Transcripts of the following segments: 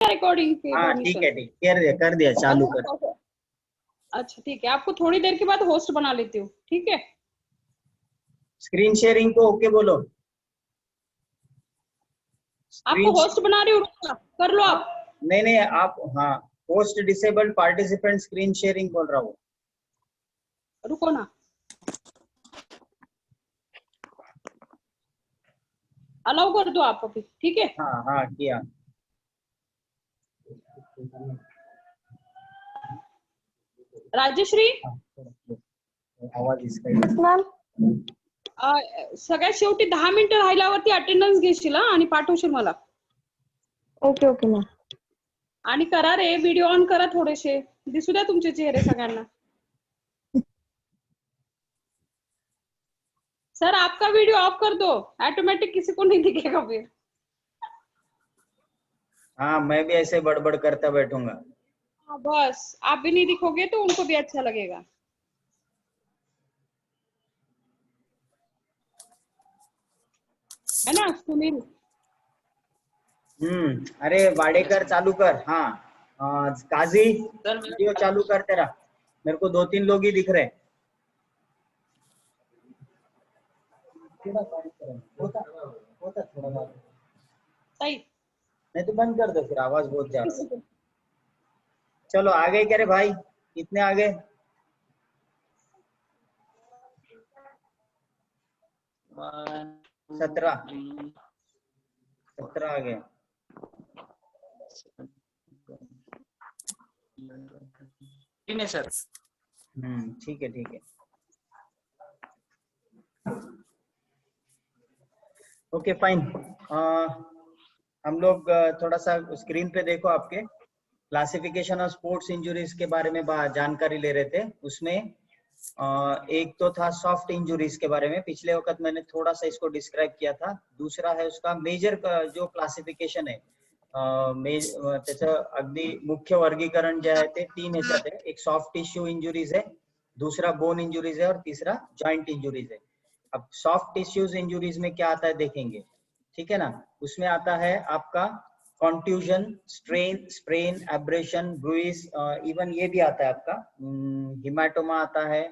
Recording की हाँ ठीक है, ठीक कर दिया चालू कर। अच्छा ठीक है, आपको थोड़ी देर के बाद होस्ट बना लेती हूँ, ठीक है। स्क्रीन शेयरिंग को ओके बोलो। आपको होस्ट बना रही हूँ, कर लो आप। नहीं नहीं आप, हाँ host disabled participant screen sharing बोल रहा हूँ। रुको ना, अलाउ कर दो आप अभी, ठीक है। हाँ हाँ किया। राजश्री, आवाज इसका सगळ्यात शेवटी 10 मिनिटं राहिल्यावरती अटेंडन्स घेशील आणि पाठवशील मला. Okay okay ma'am. आणि करा रे, व्हिडिओ ऑन करा, थोडेसे दिसू द्या तुमचे चेहरे सगळ्यांना. सर आपका वीडियो ऑफ कर दो, ऑटोमेटिक किसी को नहीं दिखेगा फिर. हाँ मैं भी ऐसे बड़बड़ करता बैठूंगा। हाँ बस, आप भी नहीं दिखोगे तो उनको भी अच्छा लगेगा. है ना सुनील? अरे वाडेकर चालू कर। हाँ काजी वीडियो चालू कर तेरा, मेरे को 2-3 लोग ही दिख रहे हैं। होता थोड़ा सही, नहीं तो बंद कर दो फिर, आवाज बहुत जा रहा है। चलो आ गए क्या रे भाई, कितने आ गए? 17 आ गए। नहीं सर। ठीक है ठीक है, ओके फाइन। हम लोग थोड़ा सा स्क्रीन पे देखो, आपके क्लासिफिकेशन ऑफ स्पोर्ट्स इंजुरीज के बारे में जानकारी ले रहे थे। उसमें एक तो था सॉफ्ट इंजुरीज के बारे में, पिछले वक्त मैंने थोड़ा सा इसको डिस्क्राइब किया था। दूसरा है उसका मेजर जो क्लासिफिकेशन आहे, त्याचं अगदी मुख्य वर्गीकरण जे आहे ते 3 ह्याच्यात आहे। एक सॉफ्ट टिश्यू इंजुरीज है, दूसरा बोन इंजुरीज है और तीसरा जॉइंट इंजुरीज है। अब सॉफ्ट टिश्यूज इंजुरीज में क्या आता है देखेंगे, ठीक है ना। उसमें आता है आपका contusion, strain, sprain, abrasion, bruise, even ये भी आता है आपका हिमाटोमा आता है,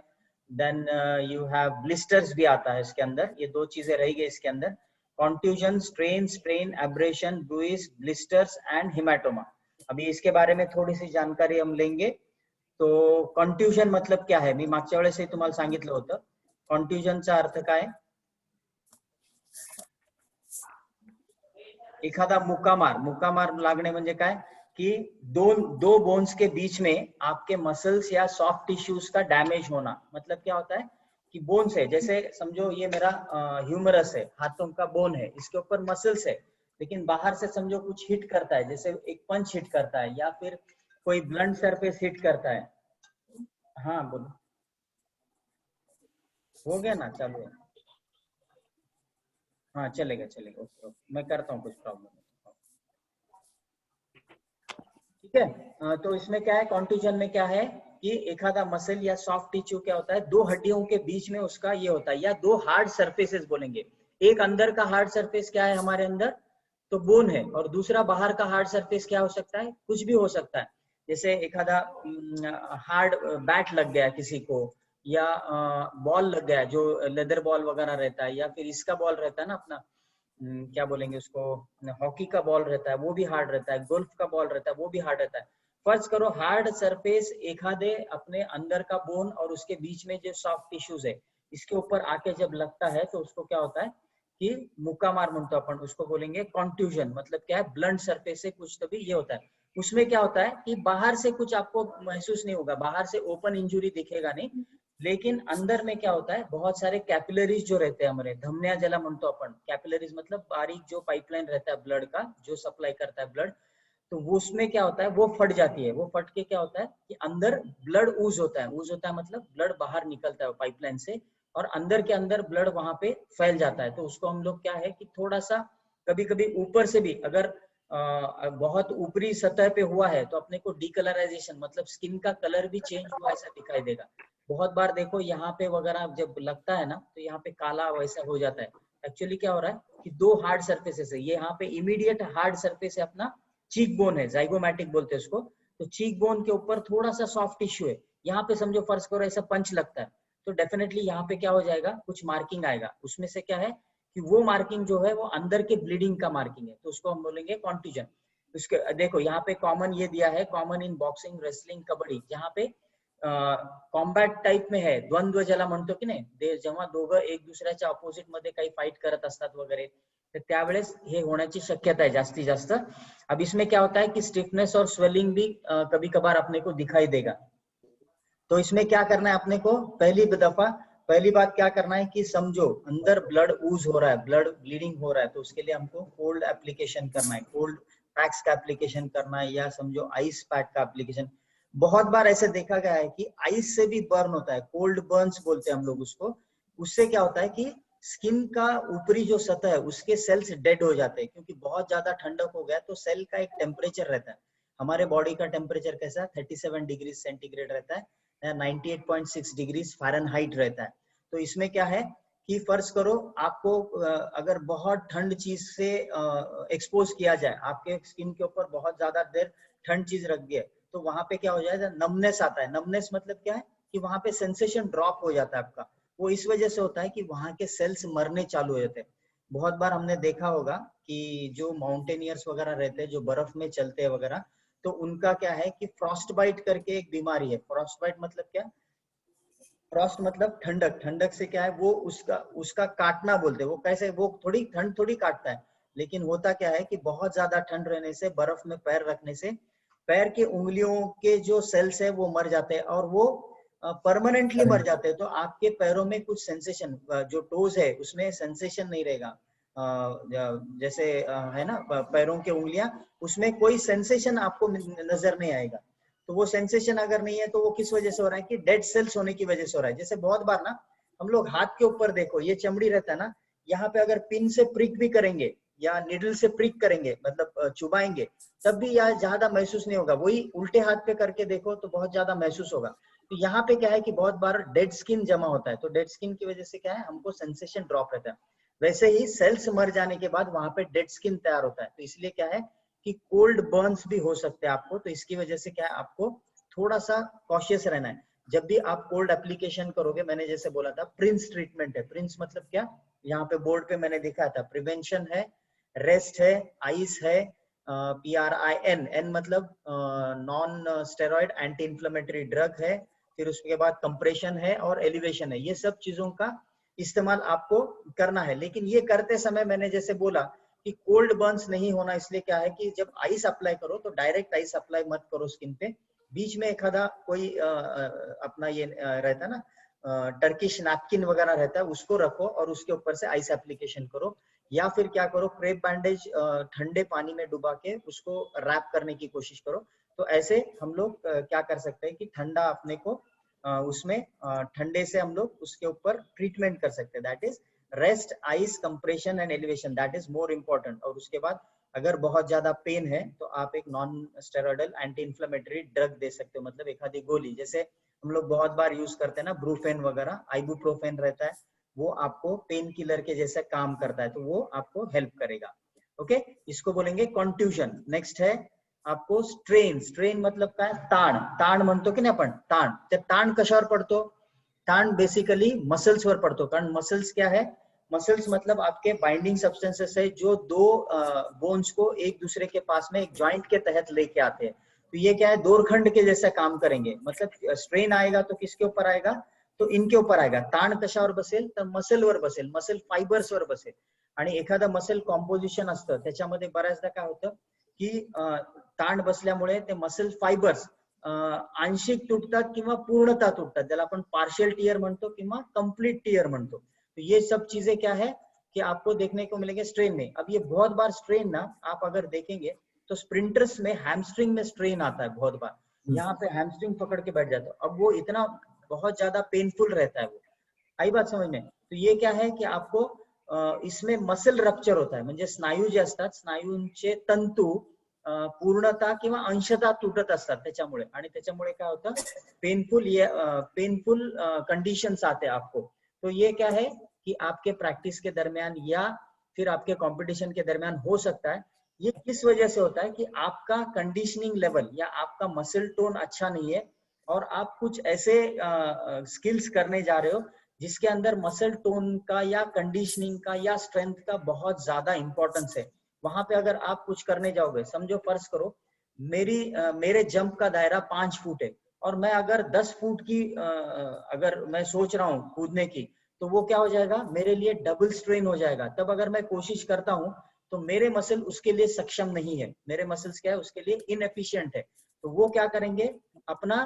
देन यू हैव ब्लिस्टर्स भी आता है इसके अंदर। ये 2 चीजें रही गई इसके अंदर, contusion, strain, sprain, abrasion, bruise, blisters and haematoma. अभी इसके बारे में थोड़ी सी जानकारी हम लेंगे। तो कॉन्ट्यूजन मतलब क्या है, मी मागच्या वेळेस तुम्हाला सांगितलं होतं। कॉन्ट्यूजनचा अर्थ काय, एखादा मुक्कामार लागणे म्हणजे काय कि दो बोन्स के बीच में आपके मसल्स या सॉफ्ट टिश्यूज का डैमेज होना। मतलब क्या होता है कि बोन्स है, जैसे समझो ये मेरा ह्यूमरस है, हाथों का बोन है, इसके ऊपर मसल्स है, लेकिन बाहर से समझो कुछ हिट करता है, जैसे एक पंच हिट करता है या फिर कोई ब्लंट सरफेस हिट करता है। हाँ बोलो, हो गया ना, चालू है। हाँ चलेगा चलेगा, ओके ओके, मैं करता हूँ, कुछ प्रॉब्लम ठीक है। तो इसमें क्या है, कॉन्ट्यूजन में क्या है कि एखादा मसल या सॉफ्ट टिश्यू क्या होता है, 2 हड्डियों के बीच में उसका ये होता है, या 2 हार्ड सरफेसेस बोलेंगे। एक अंदर का हार्ड सरफेस क्या है हमारे अंदर, तो बोन है, और दूसरा बाहर का हार्ड सरफेस क्या हो सकता है, कुछ भी हो सकता है। जैसे एखादा हार्ड बैट लग गया किसी को, या बॉल लग गया जो लेदर बॉल वगैरह रहता है, या फिर इसका बॉल रहता है ना अपना, क्या बोलेंगे उसको, हॉकी का बॉल रहता है वो भी हार्ड रहता है, गोल्फ का बॉल रहता है वो भी हार्ड रहता है। फर्ज करो हार्ड सरफेस एखादे अपने अंदर का बोन और उसके बीच में जो सॉफ्ट टिश्यूज है इसके ऊपर आके जब लगता है तो उसको क्या होता है कि मुक्कामार म्हणतो आपण, उसको बोलेंगे कॉन्ट्यूजन। मतलब क्या है, ब्लंट सरफेस से कुछ तभी ये होता है। उसमें क्या होता है कि बाहर से कुछ आपको महसूस नहीं होगा, बाहर से ओपन इंजुरी दिखेगा नहीं, लेकिन अंदर में क्या होता है, बहुत सारे कैपिलरीज जो रहते हैं हमारे, धमनिया ज्याला म्हणतो आपण, कैपिलरीज मतलब बारीक जो पाइपलाइन रहता है ब्लड का, जो सप्लाई करता है ब्लड, तो वो उसमें क्या होता है, वो फट जाती है। वो फट के क्या होता है कि अंदर ब्लड ऊज होता है, ऊज होता है मतलब ब्लड बाहर निकलता है पाइपलाइन से, और अंदर के अंदर ब्लड वहां पे फैल जाता है। तो उसको हम लोग क्या है कि थोड़ा सा कभी कभी ऊपर से भी अगर बहुत ऊपरी सतह पे हुआ है तो अपने को डीकलराइजेशन मतलब स्किन का कलर भी चेंज हुआ ऐसा दिखाई देगा। बहुत बार देखो यहाँ पे वगैरह जब लगता है ना तो यहाँ पे काला वैसा हो जाता है। एक्चुअली क्या हो रहा है कि 2 हार्ड सरफेसेस है, ये यहाँ पे इमीडिएट हार्ड सरफेस है अपना चीक बोन है, जाइगोमैटिक बोलते हैं उसको। तो चीक बोन के ऊपर थोड़ा सा सॉफ्ट टिश्यू है, यहाँ पे समझो फर्ज करो ऐसा पंच लगता है, तो डेफिनेटली यहाँ पे क्या हो जाएगा, कुछ मार्किंग आएगा। उसमें से क्या है कि वो मार्किंग जो है वो अंदर के ब्लीडिंग का मार्किंग है, तो उसको हम बोलेंगे कॉन्ट्यूजन। उसके देखो यहाँ पे कॉमन ये दिया है, common in boxing, wrestling, kabaddi, जहाँ पे कॉम्बॅट टाइप में है, द्वंद्व ज्याला म्हणतो की नाही, जेव्हा दोघं एक दुसऱ्याच्या अपोजिट मध्ये काही फाइट करत असतात वगैरे, तर त्यावेळेस हे होण्याची शक्यता है जास्ती जास्त। अब इसमें क्या होता है कि स्टिफनेस और स्वेलिंग भी कभी कभार अपने को दिखाई देगा। तो इसमें क्या करना है अपने को, पहली बात क्या करना है कि समझो अंदर ब्लड ऊज हो रहा है, ब्लड ब्लीडिंग हो रहा है, तो उसके लिए हमको कोल्ड एप्लीकेशन करना है, कोल्ड पैक्स का एप्लीकेशन करना है, या समझो आइस पैक का एप्लीकेशन। बहुत बार ऐसे देखा गया है कि आइस से भी बर्न होता है, कोल्ड बर्न्स बोलते हैं हम लोग उसको। उससे क्या होता है कि स्किन का ऊपरी जो सतह है उसके सेल्स डेड हो जाते हैं, क्योंकि बहुत ज्यादा ठंडक हो गया तो सेल का एक टेम्परेचर रहता है। हमारे बॉडी का टेम्परेचर कैसा है, 37 डिग्री सेंटीग्रेड रहता है, 98.6 डिग्री फ़ारेनहाइट रहता है। तो इसमें क्या है कि फर्ज करो आपको अगर बहुत ठंड चीज से एक्सपोज किया जाए, आपके स्किन के ऊपर बहुत ज्यादा देर ठंड चीज रख दिया, तो वहां पे क्या हो जाएगा, नमनेस आता है। नमनेस मतलब क्या है कि वहां पे सेंसेशन ड्रॉप हो जाता है आपका। वो इस वजह से होता है कि वहां के सेल्स मरने चालू हो जाते हैं। बहुत बार हमने देखा होगा कि जो माउंटेनियर्स वगैरह रहते हैं, जो बर्फ में चलते हैं वगैरह, तो उनका क्या है कि फ्रॉस्ट बाइट करके एक बीमारी है। फ्रॉस्ट बाइट मतलब क्या, फ्रॉस्ट मतलब ठंडक, ठंडक से क्या है वो उसका काटना बोलते हैं। वो कैसे, वो थोड़ी ठंड थोड़ी काटता है, लेकिन होता क्या है कि बहुत ज्यादा ठंड रहने से, बर्फ में पैर रखने से पैर के उंगलियों के जो सेल्स है वो मर जाते हैं, और वो परमानेंटली मर जाते हैं। तो आपके पैरों में कुछ सेंसेशन, जो टोज है उसमें सेंसेशन नहीं रहेगा, जैसे है ना पैरों के उंगलियां, उसमें कोई सेंसेशन आपको नजर नहीं आएगा। तो वो सेंसेशन अगर नहीं है तो वो किस वजह से हो रहा है कि डेड सेल्स होने की वजह से हो रहा है। जैसे बहुत बार ना हम लोग हाथ के ऊपर देखो, ये चमड़ी रहता है ना, यहाँ पे अगर पिन से प्रिक भी करेंगे या निडल से प्रिक करेंगे, मतलब चुभाएंगे, तब भी यह ज्यादा महसूस नहीं होगा। वही उल्टे हाथ पे करके देखो तो बहुत ज्यादा महसूस होगा। तो यहाँ पे क्या है कि बहुत बार डेड स्किन जमा होता है, तो डेड स्किन की वजह से क्या है, हमको सेंसेशन ड्रॉप रहता है। वैसे ही सेल्स मर जाने के बाद वहां पे डेड स्किन तैयार होता है। तो इसलिए क्या है कि कोल्ड बर्न्स भी हो सकते हैं आपको। तो इसकी वजह से क्या है, आपको थोड़ा सा कॉशियस रहना है जब भी आप कोल्ड एप्लीकेशन करोगे। मैंने जैसे बोला था प्रिंस ट्रीटमेंट है। प्रिंस मतलब क्या, यहाँ पे बोर्ड पे मैंने दिखा था, प्रिवेंशन है, रेस्ट है, आइस है, PRIN, एन मतलब non steroid anti inflammatory drug है, फिर उसके बाद कंप्रेशन है और एलिवेशन है। ये सब चीजों का इस्तेमाल आपको करना है। लेकिन ये करते समय मैंने जैसे बोला कि कोल्ड बर्न्स नहीं होना, इसलिए क्या है कि जब आइस अप्लाई करो तो डायरेक्ट आइस अप्लाई मत करो स्किन पे। बीच में एखादा कोई अपना ये रहता है ना, टर्किश नैपकिन वगैरह रहता है, उसको रखो और उसके ऊपर से आइस एप्लीकेशन करो। या फिर क्या करो, क्रेप बैंडेज ठंडे पानी में डुबा के उसको रैप करने की कोशिश करो। तो ऐसे हम लोग क्या कर सकते हैं कि ठंडा अपने को उसमें ठंडे से हम लोग उसके ऊपर ट्रीटमेंट कर सकते हैं। That is rest, ice, compression and elevation, that is more important. और उसके बाद अगर बहुत ज्यादा पेन है तो आप एक non steroidal anti inflammatory drug दे सकते हो, मतलब एक आधी गोली। जैसे हम लोग बहुत बार यूज करते हैं ना ब्रूफेन वगैरह, आइबुप्रोफेन रहता है, वो आपको पेन किलर के जैसे काम करता है, तो वो आपको हेल्प करेगा। ओके, इसको बोलेंगे कॉन्ट्यूजन। नेक्स्ट है आपको स्ट्रेन। स्ट्रेन मतलब काय, ताण। ताण म्हणतो की नाही आपण, ताण। तर ताण कशावर पडतो, ताण बेसिकली मसल्स वर पडतो। कारण मसल्स क्या है, मसल्स मतलब आपके बाइंडिंग सब्सटेंसेस है जो दो बोन्स को एक दूसरे के पास में एक जॉइंट के तहत लेके आते हैं। तो ये क्या है, दोरखंड के जैसा काम करेंगे। मतलब स्ट्रेन आएगा तो किसके ऊपर आएगा, तो इनके ऊपर आएगा। ताण कशावर बसेल, तर मसल वर बसेल, मसल फायबर्स वर बसेल। आणि एखादा मसल कॉम्पोजिशन असतं त्याच्यामध्ये बऱ्याचदा काय होतं की ताण बसल्यामुळे ते मसल फायबर्स आंशिक तुटतात किंवा पूर्णतः तुटतात, ज्याला आपण पार्शियल टियर म्हणतो किंवा कंप्लीट टियर म्हणतो। तो ये सब चीजें क्या है कि आपको देखने को मिलेंगे स्ट्रेन में। अब ये बहुत बार स्ट्रेन ना आप अगर देखेंगे तो स्प्रिंटर्स में हैमस्ट्रिंग में स्ट्रेन आता है बहुत बार, यहाँ पे हैमस्ट्रिंग पकड़ के बैठ जाता है। अब वो इतना बहुत ज्यादा पेनफुल रहता है वो, आई बात समझ में। तो ये क्या है कि आपको इसमें मसल रप्चर होता है, म्हणजे स्नायू जे असतात, स्नायूंचे तंतू पूर्णतः किंवा अंशतः तुटत असतात त्याच्यामुळे, आणि त्याच्यामुळे काय होतं, पेनफुल कंडीशंस आते हैं आपको। तो ये क्या है कि आपके प्रैक्टिस के दरमियान या फिर आपके कंपटीशन के दरमियान हो सकता है ये किस वजह से होता है कि आपका कंडीशनिंग लेवल या आपका मसल टोन अच्छा नहीं है और आप कुछ ऐसे स्किल्स करने जा रहे हो जिसके अंदर मसल टोन का या कंडीशनिंग का या स्ट्रेंथ का बहुत ज्यादा इंपॉर्टेंस है। वहां पे अगर आप कुछ करने जाओगे, समझो फर्ज करो मेरे जंप का दायरा 5 फुट है और मैं अगर 10 फुट की अगर मैं सोच रहा हूँ कूदने की, तो वो क्या हो जाएगा, मेरे लिए डबल स्ट्रेन हो जाएगा। तब अगर मैं कोशिश करता हूँ तो मेरे मसल उसके लिए सक्षम नहीं है, मेरे मसल्स क्या है उसके लिए इनएफिशिएंट है। तो वो क्या करेंगे, अपना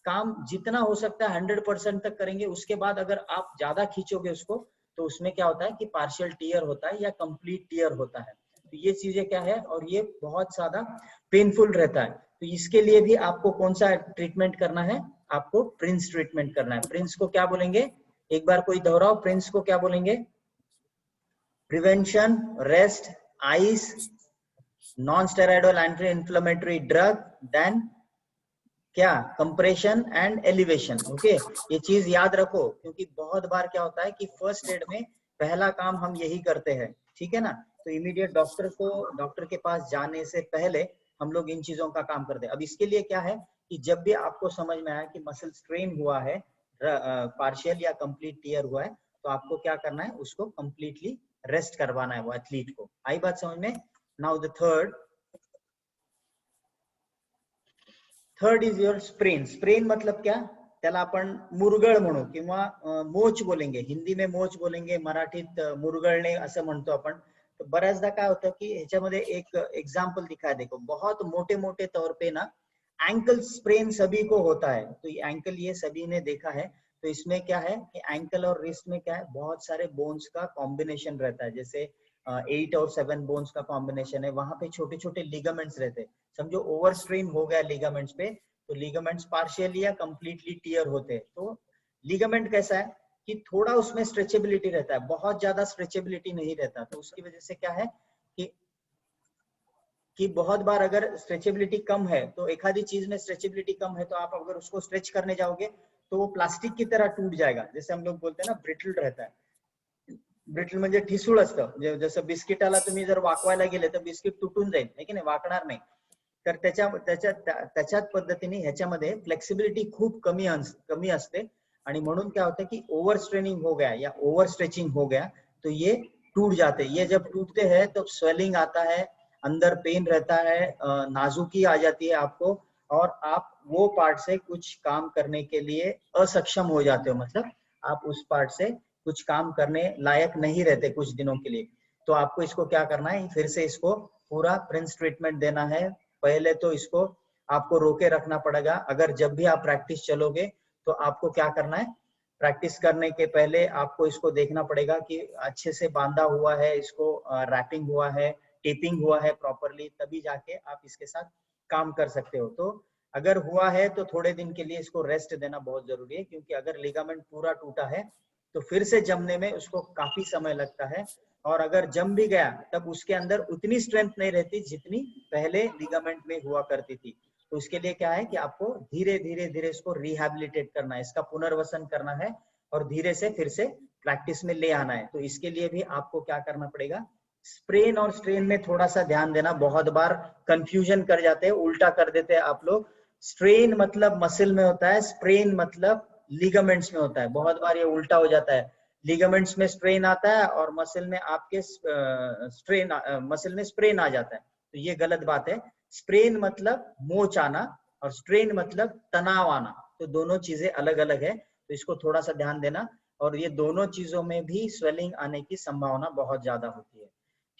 काम जितना हो सकता है 100% तक करेंगे। उसके बाद अगर आप ज्यादा खींचोगे उसको तो उसमें क्या होता है कि पार्शियल टीयर होता है या कंप्लीट टीयर होता है। तो ये चीजें क्या है और ये बहुत ज्यादा पेनफुल रहता है। तो इसके लिए भी आपको कौन सा ट्रीटमेंट करना है, आपको प्रिंस ट्रीटमेंट करना है। प्रिंस को क्या बोलेंगे, एक बार कोई दोहराओ, प्रिंस को क्या बोलेंगे? Prevention, rest, ice, non steroidal anti inflammatory drug, then क्या, कंप्रेशन एंड एलिवेशन। ओके, ये चीज याद रखो क्योंकि बहुत बार क्या होता है कि फर्स्ट एड में पहला काम हम यही करते हैं, ठीक है ना। तो इमीडिएट डॉक्टर के पास जाने से पहले हम लोग इन चीजों का काम करते हैं। अब इसके लिए क्या है कि जब भी आपको समझ में आया कि मसल स्ट्रेन हुआ है, पार्शियल या कंप्लीट टीयर हुआ है, तो आपको क्या करना है, उसको कंप्लीटली रेस्ट करवाना है वो एथलीट को। आई बात समझ में? Now the third is your sprain. Sprain मतलब क्या, त्याला आपण मुरगळ म्हणू किंवा मोच बोलेंगे, हिंदी में मोच बोलेंगे, मराठीत मुरगळणे असं म्हणतो आपण। तो बऱ्याचदा काय होतं की ह्याच्यामध्ये एक एग्जांपल दिखाया, देखो बहुत मोटे मोटे तौर पे ना एंकल स्प्रेन सभी को होता है। तो ये एंकल ये सभी ने देखा है। तो इसमें क्या है कि एंकल और रिस्ट में क्या है, बहुत सारे बोन्स का कॉम्बिनेशन रहता है, जैसे 8 और 7 बोन्स का कॉम्बिनेशन है। वहां पे छोटे छोटे लिगामेंट्स रहते हैं। समझो ओवर स्ट्रेन हो गया लिगामेंट्स पे, तो लिगामेंट्स पार्शियली या कंप्लीटली टीयर होते हैं। तो लिगामेंट कैसा है कि थोड़ा उसमें स्ट्रेचेबिलिटी रहता है, बहुत ज्यादा स्ट्रेचेबिलिटी नहीं रहता। तो उसकी वजह से क्या है कि बहुत बार अगर स्ट्रेचेबिलिटी कम है, तो एखादी चीज में स्ट्रेचेबिलिटी कम है, तो आप अगर उसको स्ट्रेच करने जाओगे तो वो प्लास्टिक की तरह टूट जाएगा। जैसे हम लोग बोलते हैं ना ब्रिटल रहता है। ब्रिटल म्हणजे ठिसूळ असतं, जसं बिस्किटाला तुम्ही जर वाकवायला गेले तर बिस्किट तुटून जाईल, है की नाही, वाकणार नाही। तर त्याच्याच पद्धतीने ह्याच्यामध्ये फ्लेक्सिबिलिटी खूप कमी असते आणि म्हणून क्या होता है कि ओवर स्ट्रेनिंग हो गया या ओवर स्ट्रेचिंग हो गया तो ये टूट जाते हैं। ये जब टूटते हैं तो स्वेलिंग आता है, अंदर पेन रहता है, नाजुकी आ जाती है आपको, और आप वो पार्ट से कुछ काम करने के लिए असक्षम हो जाते हो, मतलब आप उस पार्ट से कुछ काम करने लायक नहीं रहते कुछ दिनों के लिए। तो आपको इसको क्या करना है, फिर से इसको पूरा प्रिंस ट्रीटमेंट देना है। पहले तो इसको आपको रोके रखना पड़ेगा। अगर जब भी आप प्रैक्टिस चलोगे तो आपको क्या करना है, प्रैक्टिस करने के पहले आपको इसको देखना पड़ेगा कि अच्छे से बांधा हुआ है, इसको रैपिंग हुआ है, टेपिंग हुआ है प्रॉपरली, तभी जाके आप इसके साथ काम कर सकते हो। तो अगर हुआ है तो थोड़े दिन के लिए इसको रेस्ट देना बहुत जरूरी है, क्योंकि अगर लिगामेंट पूरा टूटा है तो फिर से जमने में उसको काफी समय लगता है। और अगर जम भी गया तब उसके अंदर उतनी स्ट्रेंथ नहीं रहती जितनी पहले लिगामेंट में हुआ करती थी। तो उसके लिए क्या है कि आपको धीरे धीरे धीरे इसको रिहैबिलिटेट करना है, इसका पुनर्वसन करना है और धीरे से फिर से प्रैक्टिस में ले आना है। तो इसके लिए भी आपको क्या करना पड़ेगा, स्प्रेन और स्ट्रेन में थोड़ा सा ध्यान देना। बहुत बार कंफ्यूजन कर जाते हैं, उल्टा कर देते हैं आप लोग। स्ट्रेन मतलब मसल में होता है, स्प्रेन मतलब लिगामेंट्स में होता है। बहुत बार ये उल्टा हो जाता है, लिगामेंट्स में स्ट्रेन आता है और मसल में आपके मसल में स्प्रेन आ जाता है। तो ये गलत बात है। स्प्रेन मतलब मोच आना और स्ट्रेन मतलब तनाव आना, तो दोनों चीजें अलग अलग है। तो इसको थोड़ा सा ध्यान देना। और ये दोनों चीजों में भी स्वेलिंग आने की संभावना बहुत ज्यादा होती है,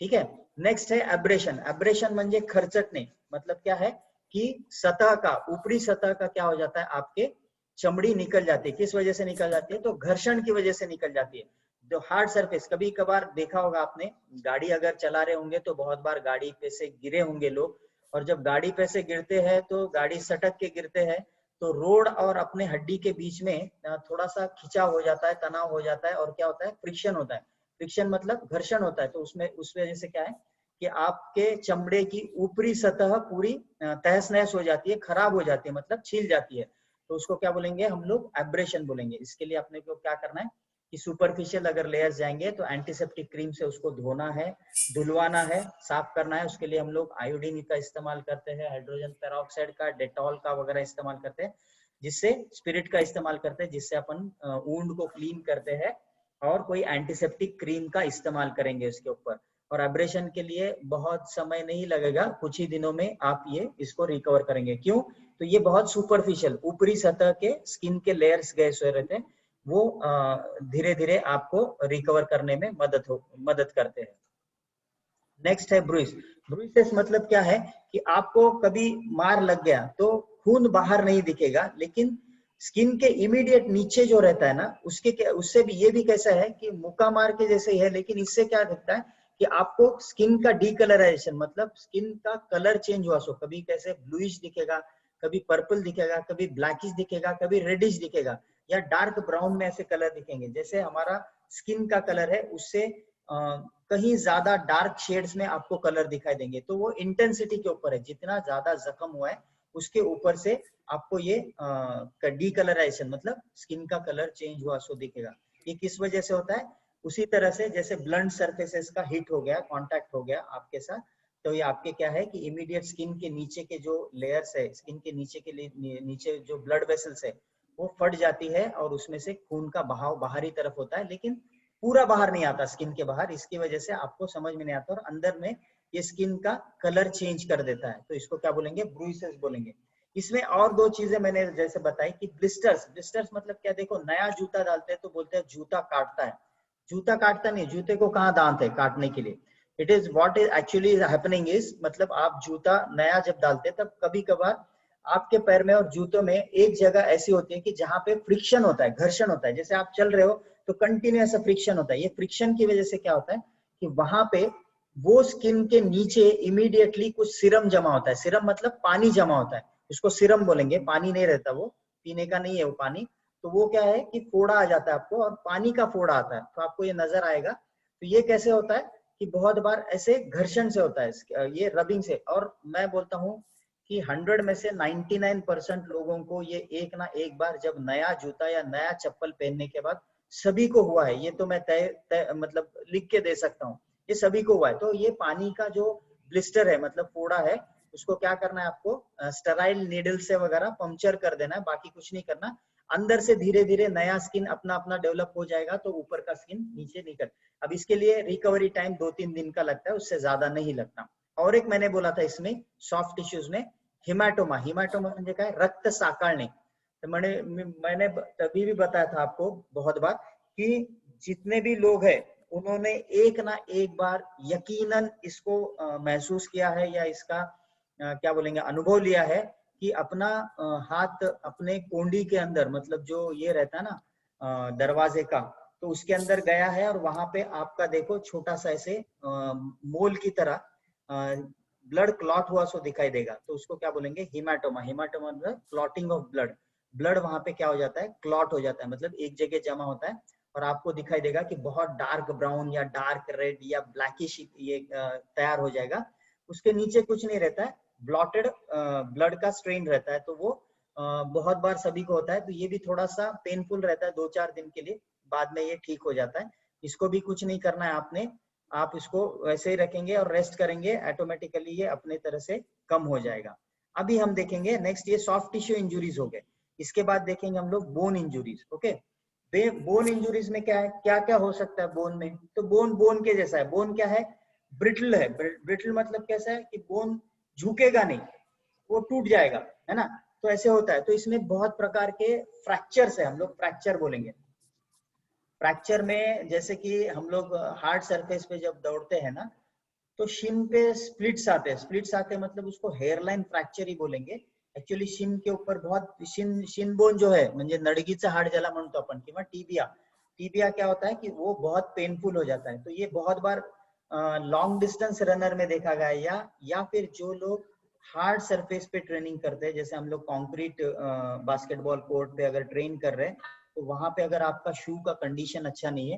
ठीक है। नेक्स्ट है एब्रेशन। एब्रेशन म्हणजे खरचटणे। मतलब क्या है कि सतह का, ऊपरी सतह का क्या हो जाता है, आपके चमड़ी निकल जाती है। किस वजह से निकल जाती है, तो घर्षण की वजह से निकल जाती है। जो हार्ड सरफेस, कभी कभार देखा होगा आपने, गाड़ी अगर चला रहे होंगे तो बहुत बार गाड़ी पे से गिरे होंगे लोग, और जब गाड़ी पे से गिरते हैं तो गाड़ी सटक के गिरते हैं, तो रोड और अपने हड्डी के बीच में थोड़ा सा खिंचाव हो जाता है, तनाव हो जाता है, और क्या होता है, फ्रिक्शन होता है। फ्रिक्शन मतलब घर्षण होता है। तो उसमें उस वजह से क्या है कि आपके चमड़े की ऊपरी सतह पूरी तहस नहस हो जाती है, खराब हो जाती है, मतलब छिल जाती है। तो उसको क्या बोलेंगे हम लोग, एब्रेशन बोलेंगे। इसके लिए अपने को क्या करना है कि सुपरफिशियल अगर लेयर्स जाएंगे तो एंटीसेप्टिक क्रीम से उसको धोना है, धुलवाना है, साफ करना है। उसके लिए हम लोग आयोडीन का इस्तेमाल करते हैं, हाइड्रोजन पेरोक्साइड का, डेटॉल का वगैरह इस्तेमाल करते हैं, जिससे स्पिरिट का इस्तेमाल करते हैं, जिससे अपन वुंड को क्लीन करते हैं, और कोई एंटीसेप्टिक क्रीम का इस्तेमाल करेंगे उसके ऊपर। और एब्रेशन के लिए बहुत समय नहीं लगेगा, कुछ ही दिनों में आप ये इसको रिकवर करेंगे। क्यों? तो ये बहुत सुपरफिशियल ऊपरी सतह के स्किन के लेयर्स गए हुए रहते हैं, वो धीरे धीरे आपको रिकवर करने में मदद करते हैं। नेक्स्ट है ब्रूइस। ब्रूइसेस मतलब क्या है कि आपको कभी मार लग गया तो खून बाहर नहीं दिखेगा, लेकिन स्किन के इमीडिएट नीचे जो रहता है ना, उससे भी ये भी कैसा है कि मुक्का मार के जैसे ही है, लेकिन इससे क्या दिखता है कि आपको स्किन का डीकलराइजेशन, मतलब स्किन का कलर चेंज हुआ। सो कभी कैसे ब्लूइश दिखेगा, कभी पर्पल दिखेगा, कभी ब्लैकिश दिखेगा, कभी रेडिश दिखेगा, या डार्क ब्राउन में ऐसे कलर दिखेंगे। जैसे हमारा स्किन का कलर है, उससे कहीं ज्यादा डार्क शेड्स में आपको कलर दिखाई देंगे। तो वो इंटेंसिटी के ऊपर है, जितना ज्यादा जख्म हुआ है उसके ऊपर से आपको ये डीकलराइजेशन, मतलब स्किन का कलर चेंज हुआ सो दिखेगा। ये किस वजह से होता है? उसी तरह से जैसे ब्लंट सरफेसेस का हिट हो गया, कांटेक्ट हो गया आपके साथ, तो ये आपके क्या है कि इमीडिएट स्किन के नीचे के जो लेयर्स है, स्किन के नीचे के नीचे जो ब्लड वेसल्स है, वो फट जाती है, और उसमें से खून का बहाव बाहरी तरफ होता है, लेकिन पूरा बाहर नहीं आता स्किन के बाहर। इसकी वजह से आपको समझ में नहीं आता, और अंदर में ये स्किन का कलर चेंज कर देता है। तो इसको क्या बोलेंगे? ब्रूइसेस बोलेंगे। इसमें और दो चीजें मैंने जैसे बताई कि ब्लिस्टर्स। ब्लिस्टर्स मतलब क्या? देखो, नया जूता डालते हैं तो बोलते हैं जूता काटता है। जूता काटता नहीं, जूते को कहाँ दांत है काटने के लिए? It is what is actually happening is, मतलब आप जूता नया जब डालते हैं तब कभी कभार आपके पैर में और जूतों में एक जगह ऐसी होती है कि जहाँ पे फ्रिक्शन होता है, घर्षण होता है। जैसे आप चल रहे हो तो कंटिन्यूअस फ्रिक्शन होता है। ये फ्रिक्शन की वजह से क्या होता है कि वहां पे वो स्किन के नीचे इमीडिएटली कुछ सीरम जमा होता है। सीरम मतलब पानी जमा होता है, उसको सीरम बोलेंगे। पानी नहीं रहता, वो पीने का नहीं है वो पानी। तो वो क्या है कि फोड़ा आ जाता है आपको, और पानी का फोड़ा आता है, तो आपको ये नजर आएगा। तो ये कैसे होता है कि बहुत बार ऐसे घर्षण से होता है, ये रबिंग से। और मैं बोलता हूँ कि 100 में से 99% लोगों को ये एक ना एक बार, जब नया जूता या नया चप्पल पहनने के बाद, सभी को हुआ है। ये तो मैं मतलब लिख के दे सकता हूँ, ये सभी को हुआ है। तो ये पानी का जो ब्लिस्टर है, मतलब फोड़ा है, उसको क्या करना है आपको? स्टेराइल नीडल से वगैरह पंक्चर कर देना है, बाकी कुछ नहीं करना। अंदर से धीरे धीरे नया स्किन अपना अपना डेवलप हो जाएगा, तो ऊपर का स्किन नीचे निकल। अब इसके लिए रिकवरी टाइम 2-3 दिन का लगता है, उससे ज्यादा नहीं लगता। और एक मैंने बोला था इसमें सॉफ्ट टिश्यूज में हिमाटोमा। हिमाटोमा म्हणजे काय? रक्त साकळणे। तो मैंने तभी भी बताया था आपको बहुत बार कि जितने भी लोग हैं उन्होंने एक ना एक बार यकीनन इसको महसूस किया है, या इसका क्या बोलेंगे, अनुभव लिया है कि अपना हाथ अपने कोंडी के अंदर, मतलब जो ये रहता है ना दरवाजे का, तो उसके अंदर गया है, और वहां पे आपका देखो छोटा सा ऐसे मोल की तरह ब्लड क्लॉट हुआ सो दिखाई देगा। तो उसको क्या बोलेंगे? हिमाटोमा। हिमाटोमा मतलब क्लॉटिंग ऑफ ब्लड। ब्लड वहां पे क्या हो जाता है? क्लॉट हो जाता है, मतलब एक जगह जमा होता है, और आपको दिखाई देगा कि बहुत डार्क ब्राउन या डार्क रेड या ब्लैकिश ये तैयार हो जाएगा। उसके नीचे कुछ नहीं रहता है, ब्लॉटेड ब्लड का स्ट्रेन रहता है। तो वो बहुत बार सभी को होता है। तो ये भी थोड़ा सा पेनफुल रहता है 2-4 दिन के लिए, बाद में ये ठीक हो जाता है। इसको भी कुछ नहीं करना है आपने, आप इसको वैसे ही रखेंगे और रेस्ट करेंगे, ऑटोमेटिकली ये अपने तरह से कम हो जाएगा। अभी हम देखेंगे नेक्स्ट, ये सॉफ्ट टिश्यू इंजुरीज हो गए। इसके बाद देखेंगे हम लोग bone injuries. Okay, bone injuries में क्या है, क्या क्या हो सकता है बोन में? तो बोन के जैसा है। बोन क्या है? ब्रिटल है। ब्रिटल मतलब कैसा है कि बोन झुकेगा नहीं, वो टूट जाएगा, है ना? तो ऐसे होता है। तो इसमें बहुत प्रकार के फ्रैक्चर्स है, हम लोग फ्रैक्चर बोलेंगे। फ्रैक्चर में जैसे कि हम लोग हार्ड सरफेस पे जब दौड़ते हैं ना, तो शिन पे स्प्लिट्स आते हैं। स्प्लिट्स आते हैं मतलब उसको हेयरलाइन फ्रॅक्चर ही बोलेंगे। ऍक्च्युअली शिन के ऊपर बहुत शिन बोन जो है, म्हणजे नडगीचं हाड ज्याला म्हणतो आपण, किंवा टीबिया। टीबिया क्या होता है कि वो बहुत पेनफुल हो जाता है। तो ये बहुत बार लॉन्ग डिस्टेंस रनर में देखा गया है, या फिर जो लोग हार्ड सरफेस पे ट्रेनिंग करते हैं, जैसे हम लोग कॉन्क्रीट बास्केटबॉल कोर्ट पे अगर ट्रेन कर रहे हैं, तो वहां पे अगर आपका शू का कंडीशन अच्छा नहीं है,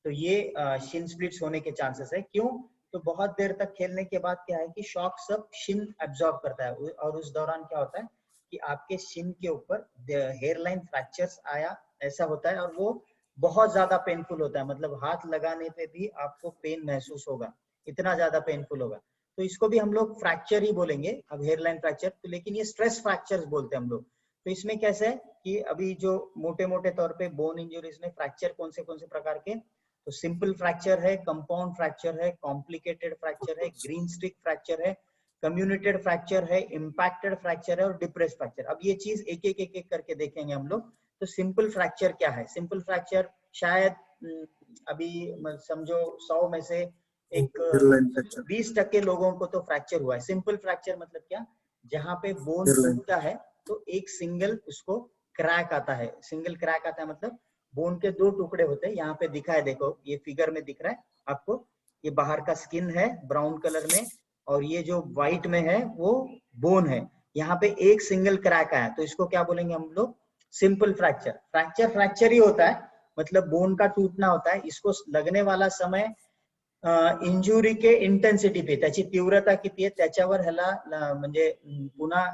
तो ये शिन स्प्लिट्स होने के चांसेस है। क्यों? तो बहुत देर तक खेलने के बाद क्या है कि शॉक सब शिन एब्जॉर्ब करता है, और उस दौरान क्या होता है कि आपके शिन के ऊपर हेयरलाइन फ्रैक्चर्स आया, ऐसा होता है। और वो बहुत ज्यादा पेनफुल होता है, मतलब हाथ लगाने पे भी आपको पेन महसूस होगा, इतना ज्यादा पेनफुल होगा। तो इसको भी हम लोग फ्रैक्चर ही बोलेंगे, अब हेयरलाइन फ्रैक्चर तो, लेकिन ये स्ट्रेस फ्रैक्चर्स बोलते हैं हम लोग। तो इसमें कैसे है कि अभी जो मोटे मोटे तौर पे बोन इंजरीज में फ्रैक्चर कौन से प्रकार के, तो सिंपल फ्रैक्चर है, कंपाउंड फ्रैक्चर है, कॉम्प्लिकेटेड फ्रैक्चर है, ग्रीन स्टिक फ्रैक्चर है, कम्युनिटेड फ्रैक्चर है, इम्पैक्टेड फ्रैक्चर है और डिप्रेस फ्रैक्चर। अब ये चीज एक एक करके देखेंगे हम लोग। तो सिंपल फ्रैक्चर क्या है? सिंपल फ्रैक्चर शायद अभी समझो 100 में से एक 20% लोगों को तो फ्रैक्चर हुआ है। सिंपल फ्रैक्चर मतलब क्या? जहाँ पे बोन टूटता है तो एक सिंगल उसको क्रैक आता है। सिंगल क्रैक आता है मतलब बोन के 2 टुकड़े होते हैं। यहाँ पे दिखा है, देखो ये फिगर में दिख रहा है आपको, ये बाहर का स्किन है ब्राउन कलर में और ये जो व्हाइट में है वो बोन है। यहाँ पे एक सिंगल क्रैक आया तो इसको क्या बोलेंगे हम लोग? Simple fracture. फ्रैक्चर ही होता है, मतलब बोन का टूटना होता है। इसको लगने वाला समय इंजुरी के इंटेन्सिटी पे, त्याची तीव्रता किती आहे त्याच्यावर ह्याला म्हणजे पुन्हा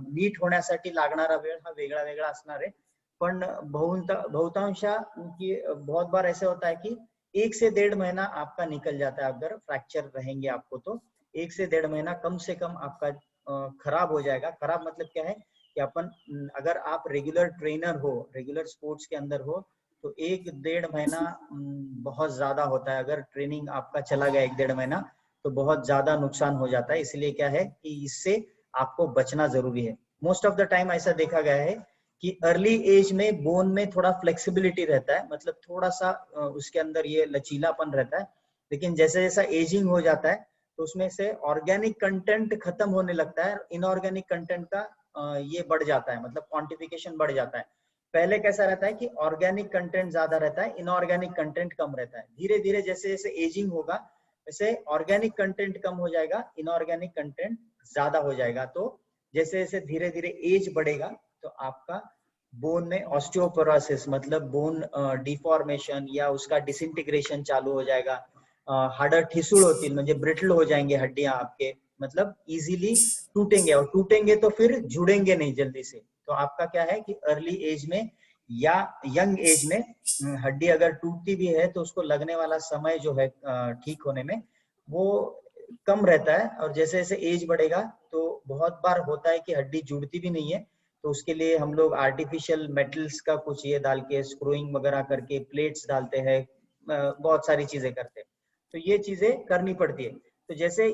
नीट होण्यासाठी लागणारा वेळ हा वेगळा वेगळा असणार आहे। पण बहुतांश की बहुत बार ऐसे होता है कि 1 से 1.5 महीना आपका निकल जाता है अगर फ्रैक्चर रहेंगे आपको तो 1 से 1.5 महीना कम से कम आपका खराब हो जाएगा। खराब मतलब क्या है कि अपन अगर आप रेगुलर ट्रेनर हो, रेगुलर स्पोर्ट्स के अंदर हो तो 1-1.5 महीना बहुत ज्यादा होता है। अगर ट्रेनिंग आपका चला गया 1-1.5 महीना तो बहुत ज्यादा नुकसान हो जाता है। इसलिए क्या है कि इससे आपको बचना जरूरी है। मोस्ट ऑफ द टाइम ऐसा देखा गया है कि अर्ली एज में बोन में थोड़ा फ्लेक्सिबिलिटी रहता है, मतलब थोड़ा सा उसके अंदर ये लचीलापन रहता है। लेकिन जैसे जैसा एजिंग हो जाता है तो उसमें से ऑर्गेनिक कंटेंट खत्म होने लगता है, इनऑर्गेनिक कंटेंट का ये बढ़ जाता है, मतलब क्वांटिफिकेशन बढ़ जाता है। पहले कैसा रहता है कि ऑर्गेनिक कंटेंट ज्यादा रहता है, इनऑर्गेनिक कंटेंट कम रहता है। धीरे धीरे जैसे जैसे एजिंग होगा वैसे ऑर्गेनिक कंटेंट कम हो जाएगा, इनऑर्गेनिक कंटेंट ज्यादा हो जाएगा। तो जैसे जैसे धीरे धीरे एज बढ़ेगा तो आपका बोन में ऑस्टियोपोरोसिस मतलब बोन डिफॉर्मेशन या उसका डिसइंटीग्रेशन चालू हो जाएगा। हाडं ठिसूळ होतील म्हणजे ब्रिटल हो जाएंगे हड्डियां आपके, मतलब इजीली टूटेंगे और टूटेंगे तो फिर जुड़ेंगे नहीं जल्दी से। तो आपका क्या है कि अर्ली एज में या यंग एज में हड्डी अगर टूटती भी है तो उसको लगने वाला समय जो है ठीक होने में वो कम रहता है। और जैसे जैसे एज बढ़ेगा तो बहुत बार होता है कि हड्डी जुड़ती भी नहीं है, तो उसके लिए हम लोग आर्टिफिशियल मेटल्स का कुछ ये डाल के स्क्रूइंग वगैरह करके प्लेट्स डालते हैं, बहुत सारी चीजें करते हैं। तो ये चीजें करनी पड़ती है। तो जैसे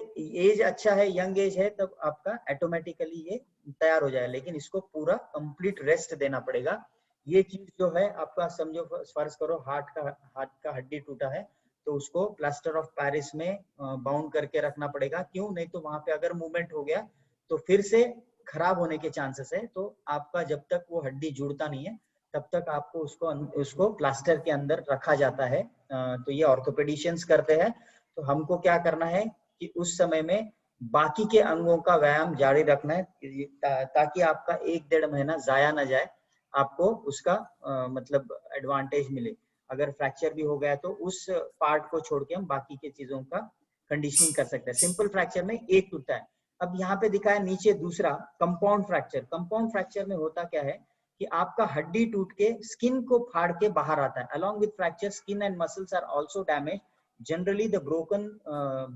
एज अच्छा है, यंग एज है, तब आपका ऑटोमेटिकली ये तैयार हो जाए, लेकिन इसको पूरा कंप्लीट रेस्ट देना पड़ेगा। ये चीज जो है आपका समझो, फर्ज करो हार्ट का हड्डी टूटा है तो उसको प्लास्टर ऑफ पेरिस में बाउंड करके रखना पड़ेगा। क्यों? नहीं तो वहां पे अगर मूवमेंट हो गया तो फिर से खराब होने के चांसेस है। तो आपका जब तक वो हड्डी जुड़ता नहीं है तब तक आपको उसको प्लास्टर के अंदर रखा जाता है। तो ये ऑर्थोपेडिशियंस करते हैं। तो हमको क्या करना है कि उस समय में बाकी के अंगों का व्यायाम जारी रखना है ताकि आपका 1-1.5 महीना जाया ना जाए, आपको उसका मतलब एडवांटेज मिले। अगर फ्रैक्चर भी हो गया तो उस पार्ट को छोड़ के हम बाकी के चीजों का कंडीशनिंग कर सकते हैं। सिंपल फ्रैक्चर में एक टूटता है। अब यहाँ पे दिखा है नीचे दूसरा कंपाउंड फ्रैक्चर। कंपाउंड फ्रैक्चर में होता क्या है कि आपका हड्डी टूट के स्किन को फाड़ के बाहर आता है। Along with fracture skin and muscles are also damage. Generally the broken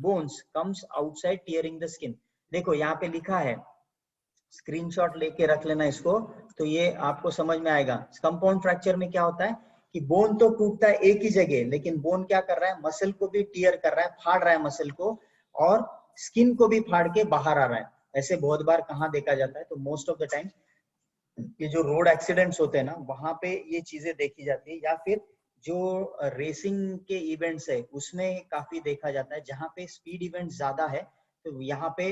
bones comes outside tearing the skin. देखो यहाँ पे लिखा है, स्क्रीनशॉट लेके रख लेना इसको, तो ये आपको समझ में आएगा। कंपाउंड फ्रैक्चर में क्या होता है कि बोन तो टूटता है एक ही जगह, लेकिन बोन क्या कर रहा है, मसल को भी टियर कर रहा है, फाड़ रहा है मसल को, और स्किन को भी फाड़ के बाहर आ रहा है। ऐसे बहुत बार कहाँ देखा जाता है, तो मोस्ट ऑफ द टाइम ये जो रोड एक्सीडेंट्स होते हैं ना वहां पे ये चीजें देखी जाती है, या फिर जो रेसिंग के इवेंट्स है उसमें काफी देखा जाता है। जहाँ पे स्पीड इवेंट ज्यादा है तो यहाँ पे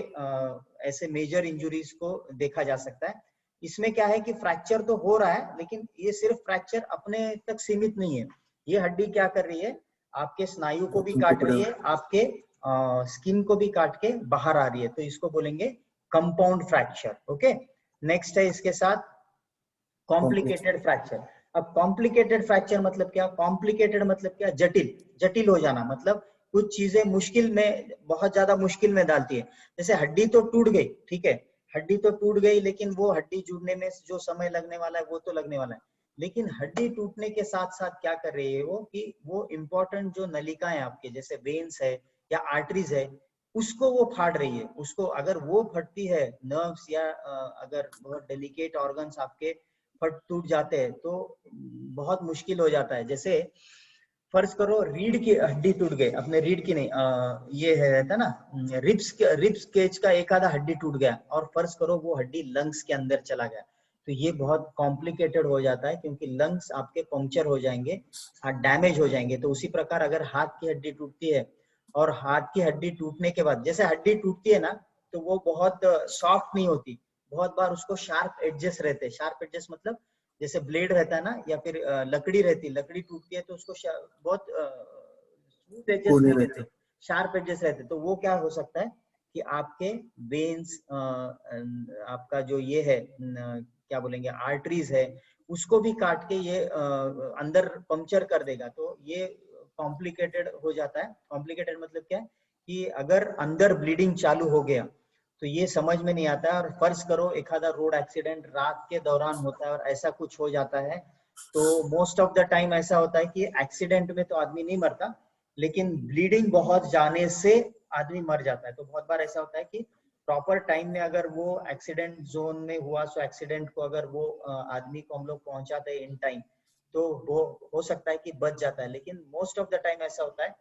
ऐसे मेजर इंजुरीज को देखा जा सकता है। इसमें क्या है कि फ्रैक्चर तो हो रहा है, लेकिन ये सिर्फ फ्रैक्चर अपने तक सीमित नहीं है। ये हड्डी क्या कर रही है, आपके स्नायु को भी काट रही है, आपके स्किन को भी काट के बाहर आ रही है। तो इसको बोलेंगे कंपाउंड फ्रैक्चर। ओके, नेक्स्ट है इसके साथ कॉम्प्लिकेटेड फ्रैक्चर। अब कॉम्प्लिकेटेड फ्रैक्चर मतलब क्या? कॉम्प्लिकेटेड मतलब क्या? जटिल, जटिल हो जाना, मतलब कुछ चीजें मुश्किल में, बहुत ज्यादा मुश्किल में डालती है। जैसे हड्डी तो टूट गई, ठीक है, हड्डी तो टूट गई, लेकिन वो हड्डी जुड़ने में जो समय लगने वाला है वो तो लगने वाला है, लेकिन हड्डी टूटने के साथ साथ क्या कर रही है वो कि वो इम्पोर्टेंट जो नलिकाएं आपके जैसे वेन्स है या आर्टरीज है उसको वो फाड़ रही है। उसको अगर वो फटती है, नर्व्स या अगर बहुत डेलिकेट ऑर्गन्स आपके फट टूट जाते हैं तो बहुत मुश्किल हो जाता है। जैसे फर्ज करो रीढ़ की हड्डी टूट गई, अपने रीढ़ की नहीं, ये है रहता ना रिब्स केज का एक आधा हड्डी टूट गया और फर्ज करो वो हड्डी लंग्स के अंदर चला गया, तो ये बहुत कॉम्प्लिकेटेड हो जाता है क्योंकि लंग्स आपके पंक्चर हो जाएंगे, डैमेज हो जाएंगे। तो उसी प्रकार अगर हाथ की हड्डी टूटती है और हाथ की हड्डी टूटने के बाद जैसे हड्डी टूटती है ना तो वो बहुत सॉफ्ट नहीं होती, बहुत बार उसको शार्प एडजस्ट रहते हैं। शार्प एडजस्ट मतलब जैसे ब्लेड रहता है ना या फिर लकड़ी रहती है, लकड़ी टूटती है तो उसको बहुत स्मूथ एडजस्ट नहीं रहते, शार्प एडजस्ट रहते। तो वो क्या हो सकता है कि आपके वेन्स, आपका जो ये है क्या बोलेंगे आर्टरीज है उसको भी काट के ये अंदर पंक्चर कर देगा। तो ये कॉम्प्लिकेटेड हो जाता है। कॉम्प्लिकेटेड मतलब क्या है कि अगर अंदर ब्लीडिंग चालू हो गया तो ये समझ में नहीं आता है। और फर्ज करो एक आधा रोड एक्सीडेंट रात के दौरान होता है और ऐसा कुछ हो जाता है तो मोस्ट ऑफ द टाइम ऐसा होता है कि एक्सीडेंट में तो आदमी नहीं मरता, लेकिन ब्लीडिंग बहुत जाने से आदमी मर जाता है। तो बहुत बार ऐसा होता है कि प्रॉपर टाइम में अगर वो एक्सीडेंट जोन में हुआ, सो एक्सीडेंट को अगर वो आदमी को हम लोग पहुंचाते हैं इन टाइम तो वो हो सकता है कि बच जाता है। लेकिन मोस्ट ऑफ द टाइम ऐसा होता है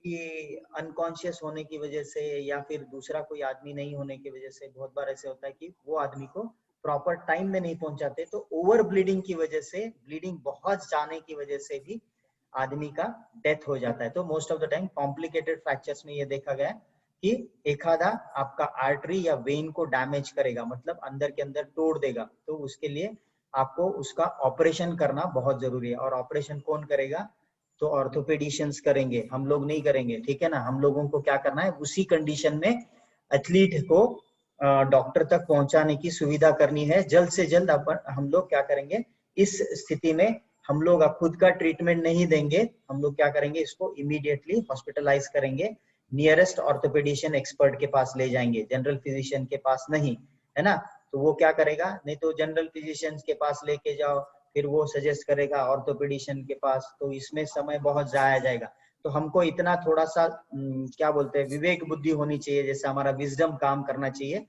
कि अनकॉन्शियस होने की वजह से या फिर दूसरा कोई आदमी नहीं होने की वजह से बहुत बार ऐसे होता है कि वो आदमी को प्रॉपर टाइम में नहीं पहुंचाते, तो ओवर ब्लीडिंग की वजह से, ब्लीडिंग बहुत जाने की वजह से भी आदमी का डेथ हो जाता है। तो most of the time complicated fractures में ये देखा गया कि एक आधा आपका आर्टरी या वेन को डैमेज करेगा, मतलब अंदर के अंदर तोड़ देगा। तो उसके लिए आपको उसका ऑपरेशन करना बहुत जरूरी है। और ऑपरेशन कौन करेगा? तो ऑर्थोपेडिशियंस करेंगे, हम लोग नहीं करेंगे, ठीक है ना। हम लोगों को क्या करना है, उसी कंडीशन में एथलीट को डॉक्टर तक पहुंचाने की सुविधा करनी है जल्द से जल्द। अपन हम लोग क्या करेंगे इस स्थिति में, हम लोग खुद का ट्रीटमेंट नहीं देंगे, हम लोग क्या करेंगे इसको इमीडिएटली हॉस्पिटलाइज करेंगे, नियरेस्ट ऑर्थोपेडिशियन एक्सपर्ट के पास ले जाएंगे, जनरल फिजिशियन के पास नहीं, है ना। तो वो क्या करेगा, नहीं तो जनरल फिजिशियन के पास लेके जाओ फिर वो सजेस्ट करेगा ऑर्थोपेडिशियन के पास, तो इसमें समय बहुत जाया जाएगा। तो हमको इतना थोड़ा सा क्या बोलते हैं विवेक बुद्धि होनी चाहिए, जैसे हमारा विजडम काम करना चाहिए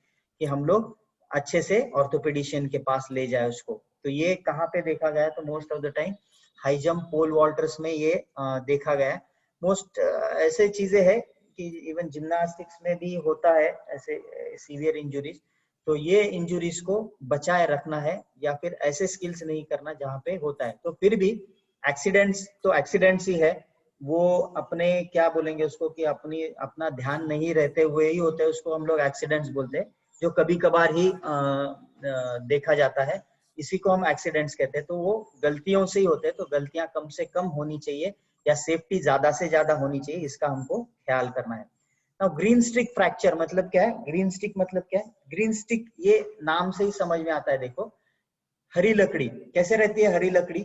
कि हम लोग अच्छे से ऑर्थोपेडिशियन के पास ले जाए उसको। तो ये कहाँ पे देखा गया है, तो most of the time high jump pole vaulters में ये देखा गया है। मोस्ट ऐसे चीजें है कि इवन जिम्नास्टिक्स में भी होता है ऐसे सीवियर इंजुरीज। तो ये इंजुरीज को बचाए रखना है या फिर ऐसे स्किल्स नहीं करना जहाँ पे होता है। तो फिर भी एक्सीडेंट्स तो एक्सीडेंट्स ही है, वो अपने क्या बोलेंगे उसको कि अपना ध्यान नहीं रहते हुए ही होते हैं, उसको हम लोग एक्सीडेंट्स बोलते हैं, जो कभी कभार ही देखा जाता है, इसी को हम एक्सीडेंट्स कहते हैं। तो वो गलतियों से ही होते हैं, तो गलतियां कम से कम होनी चाहिए या सेफ्टी ज्यादा से ज्यादा होनी चाहिए, इसका हमको ख्याल करना है। नाउ ग्रीन स्टिक फ्रैक्चर मतलब क्या है? ग्रीन स्टिक मतलब क्या है? ग्रीन स्टिक ये नाम से ही समझ में आता है। देखो हरी लकड़ी कैसे रहती है, हरी लकड़ी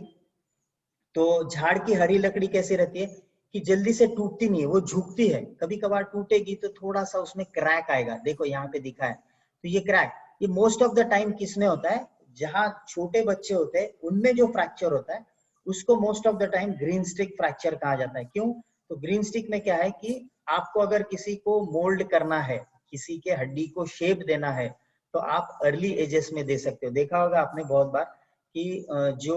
तो झाड़ की हरी लकड़ी कैसे रहती है कि जल्दी से टूटती नहीं है, वो झुकती है। कभी कभार टूटेगी तो थोड़ा सा उसमें क्रैक आएगा, देखो यहाँ पे दिखा है। तो ये क्रैक ये मोस्ट ऑफ द टाइम किसमें होता है, जहाँ छोटे बच्चे होते हैं उनमें जो फ्रैक्चर होता है उसको most of the time green stick fracture कहा जाता है। क्यों? तो ग्रीन स्टिक में क्या है कि आपको अगर किसी को मोल्ड करना है, किसी के हड्डी को शेप देना है, तो आप अर्ली एजेस में दे सकते हो। देखा होगा आपने बहुत बार कि जो